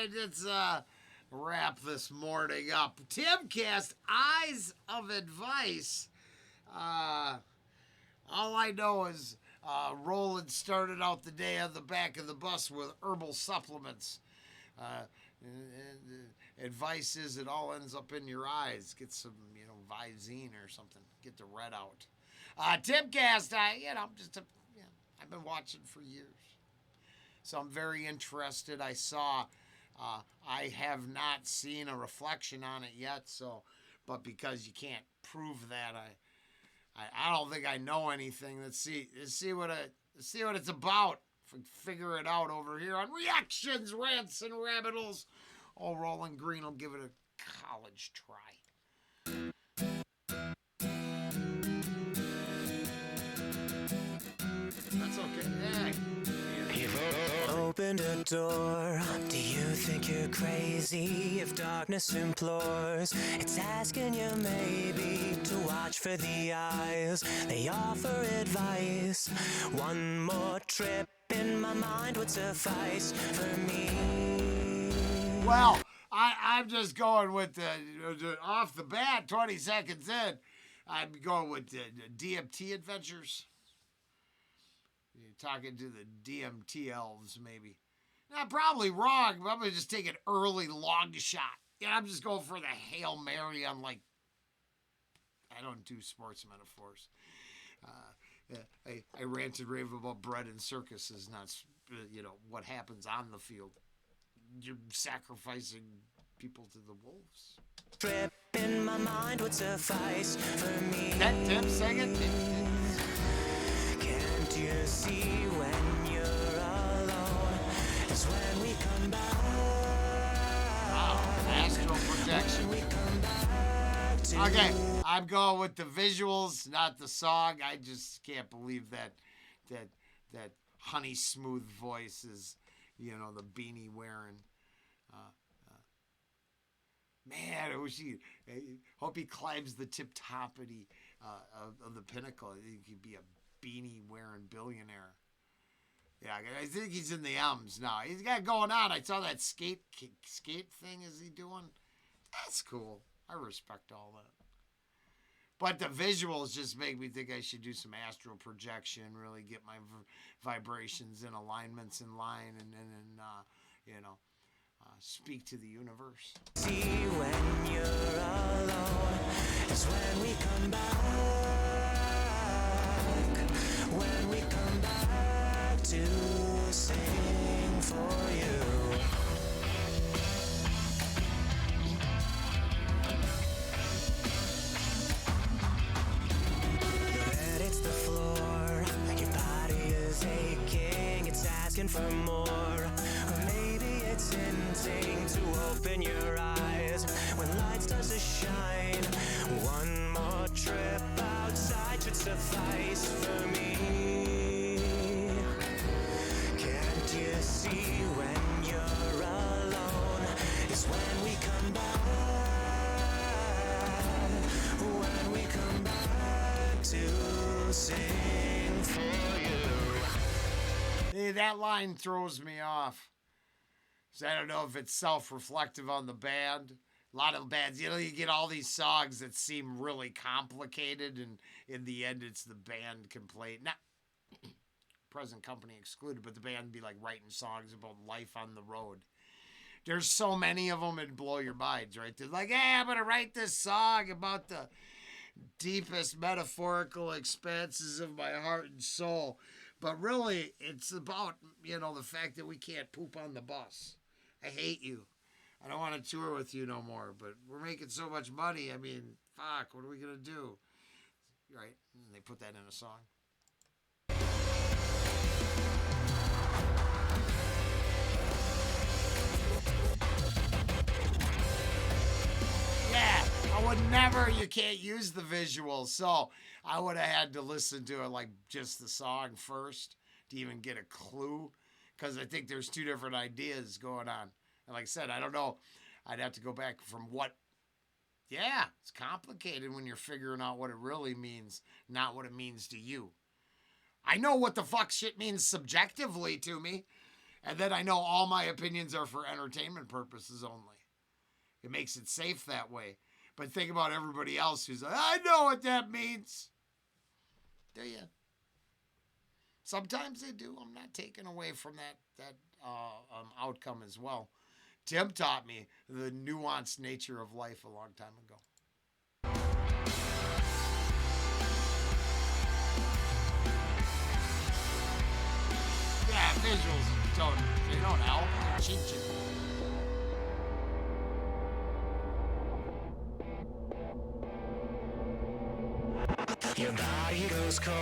right, let's wrap this morning up. Timcast, Eyes of Advice. All I know is Rollen started out the day on the back of the bus with herbal supplements. Advice is it all ends up in your eyes. Get some, Visine or something. Get the red out. Timcast, I've been watching for years. So I'm very interested. I have not seen a reflection on it yet. But because you can't prove that, I don't think I know anything. Let's see what it's about. Figure it out over here on Reactions, Rants, and Rabbit Holes. Oh, Rolling Green will give it a college try. That's okay. Yeah. You've opened a door. Do you think you're crazy if darkness implores? It's asking you maybe to watch for the eyes. They offer advice. One more trip in my mind would suffice for me. Well, I'm just going with the off the bat, 20 seconds in. I'm going with the DMT adventures. You're talking to the DMT elves, maybe. Now, probably wrong, but I'm going to just take an early long shot. Yeah, I'm just going for the Hail Mary on, I don't do sports metaphors. I rant and rave about bread and circuses, not, what happens on the field. You're sacrificing people to the wolves. Trip in my mind would suffice for me. That Tim, sing it. Can't you see when you're alone? It's when we come back. Oh, astral projection. When we come back to Okay, I'm going with the visuals, not the song. I just can't believe that honey smooth voice is, the beanie wearing. Man, I hope he climbs the tip top of the pinnacle. He could be a beanie wearing billionaire. Yeah, I think he's in the M's now. He's got going on. I saw that skate thing. Is he doing? That's cool. I respect all that. But the visuals just make me think I should do some astral projection, really get my vibrations and alignments in line, and speak to the universe. see when you're alone. It's when we come back. When we come back to sing for you. Your head hits the floor. Your body is aching. It's asking for more. Or maybe it's hinting to open your eyes when light starts to shine. One more trip outside should suffice for me. Can't you see when you're alone? It's when we come back. When we come back to sing for you. Hey, that line throws me off. So I don't know if it's self-reflective on the band. A lot of bands, you get all these songs that seem really complicated, and in the end, it's the band can play. Not present company excluded, but the band be writing songs about life on the road. There's so many of them, it'd blow your minds, right? They're like, hey, I'm going to write this song about the deepest metaphorical expanses of my heart and soul. But really, it's about, the fact that we can't poop on the bus. I hate you. I don't want to tour with you no more, but we're making so much money. I mean, fuck, what are we going to do? Right? And they put that in a song. Yeah, I would never, you can't use the visuals, so I would have had to listen to it just the song first to even get a clue, because I think there's two different ideas going on. And like I said, I don't know. I'd have to go back from what. Yeah, it's complicated when you're figuring out what it really means, not what it means to you. I know what the fuck shit means subjectively to me. And then I know all my opinions are for entertainment purposes only. It makes it safe that way. But think about everybody else who's like, I know what that means. Do you? Sometimes they do. I'm not taking away from that outcome as well. Tim taught me the nuanced nature of life a long time ago. Yeah, visuals they don't help. They're cheap. Your body goes cold,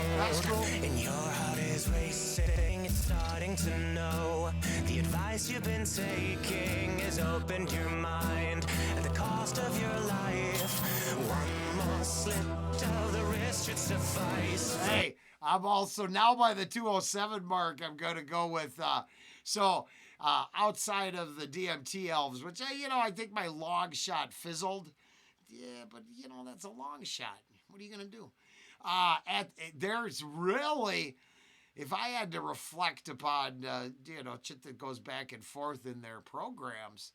and your heart is racing. It's starting to know the advice you've been taking has opened your mind at the cost of your life. One more slip of the wrist should suffice. Hey, I'm also now by the 207 mark. I'm going to go with outside of the DMT elves, which I think my long shot fizzled. Yeah, but that's a long shot. What are you going to do? There's really, if I had to reflect upon, shit that goes back and forth in their programs,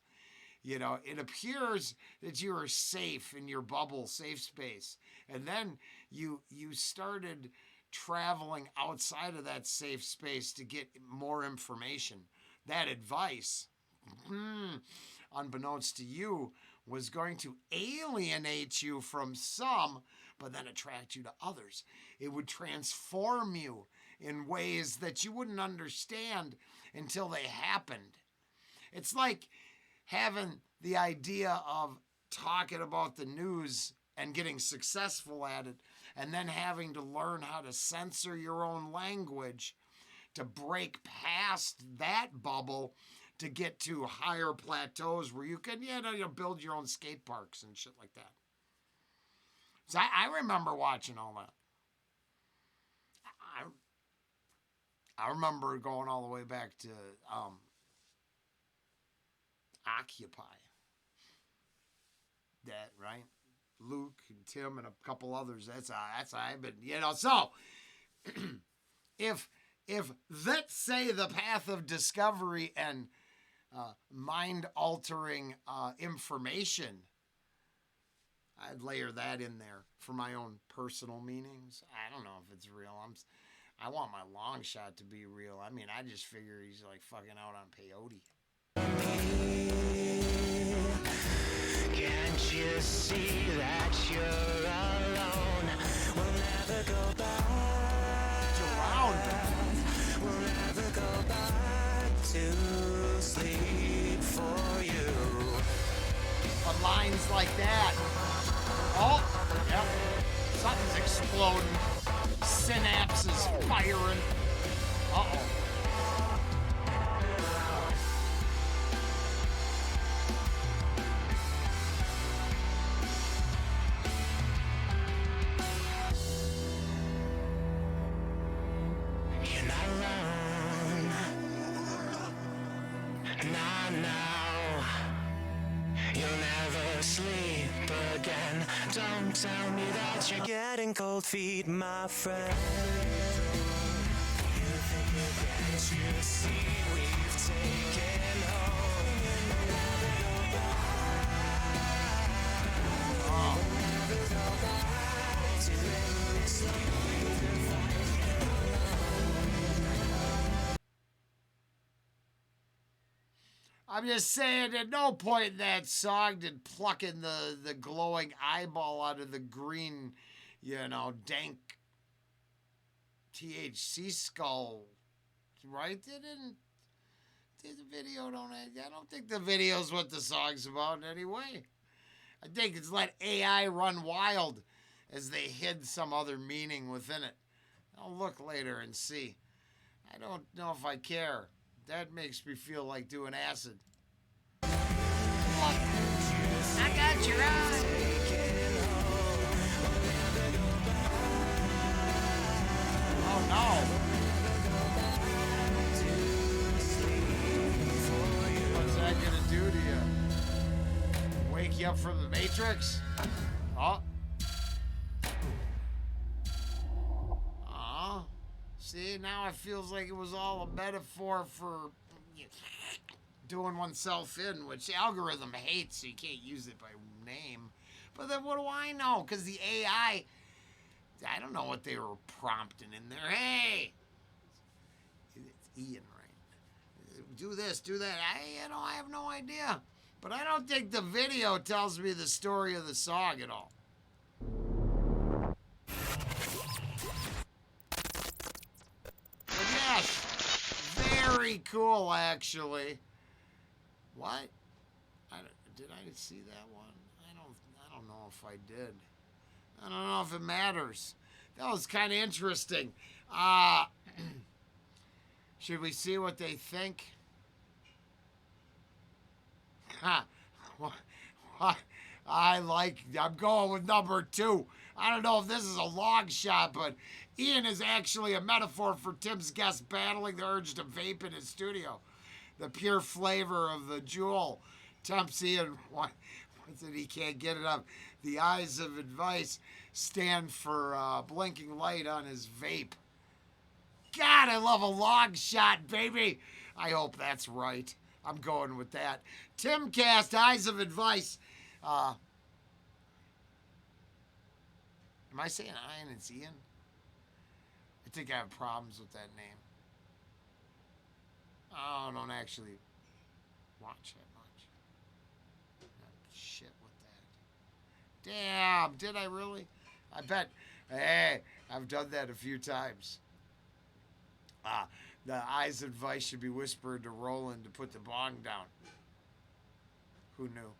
it appears that you are safe in your bubble, safe space. And then you started traveling outside of that safe space to get more information. That advice, unbeknownst to you, was going to alienate you from some, but then attract you to others. It would transform you in ways that you wouldn't understand until they happened. It's like having the idea of talking about the news and getting successful at it, and then having to learn how to censor your own language to break past that bubble to get to higher plateaus where you can build your own skate parks and shit like that. So I remember watching all that. I remember going all the way back to Occupy. That, right? Luke and Tim and a couple others. That's I've been, so if let's say the path of discovery and mind-altering information, I'd layer that in there for my own personal meanings. I don't know if it's real. I want my long shot to be real. I mean, I just figure he's like fucking out on peyote. Can't you see that you're alone? We'll never go back. It's around. We'll never go back to sleep for you. But lines like that. Oh, yep. Something's exploding. Synapses firing. Uh-oh. You're not alone. Not now. You'll never sleep again. Don't tell me that you're getting cold feet, my friend. You think can't you see we've taken home? We'll never go back. We'll never go back to sleep. I'm just saying, at no point in that song did plucking the glowing eyeball out of the green, dank THC skull, right? They didn't. The video I don't think the video's what the song's about anyway. I think it's let AI run wild as they hid some other meaning within it. I'll look later and see. I don't know if I care. That makes me feel like doing acid. Look, I got your eye. Oh no. What's that gonna do to you? Wake you up from the Matrix? Oh. See, now it feels like it was all a metaphor for doing oneself in, which the algorithm hates, so you can't use it by name. But then what do I know? Because the AI, I don't know what they were prompting in there. Hey, it's Ian, right? Do this, do that. I have no idea. But I don't think the video tells me the story of the song at all. But yes, very cool, actually. What? Did I see that one? I don't know if I did. I don't know if it matters. That was kind of interesting. Should we see what they think? I'm going with number 2. I don't know if this is a long shot, but Ian is actually a metaphor for Tim's guest battling the urge to vape in his studio. The pure flavor of the jewel tempts Ian once that he can't get it up. The eyes of advice stand for blinking light on his vape. God, I love a long shot, baby. I hope that's right. I'm going with that. Timcast, Eyes of Advice. Am I saying Ian and it's Ian? I think I have problems with that name. Oh, I don't actually watch that much. Shit with that. Damn, did I really? I bet. Hey, I've done that a few times. The eyes advice should be whispered to Rollen to put the bong down. Who knew?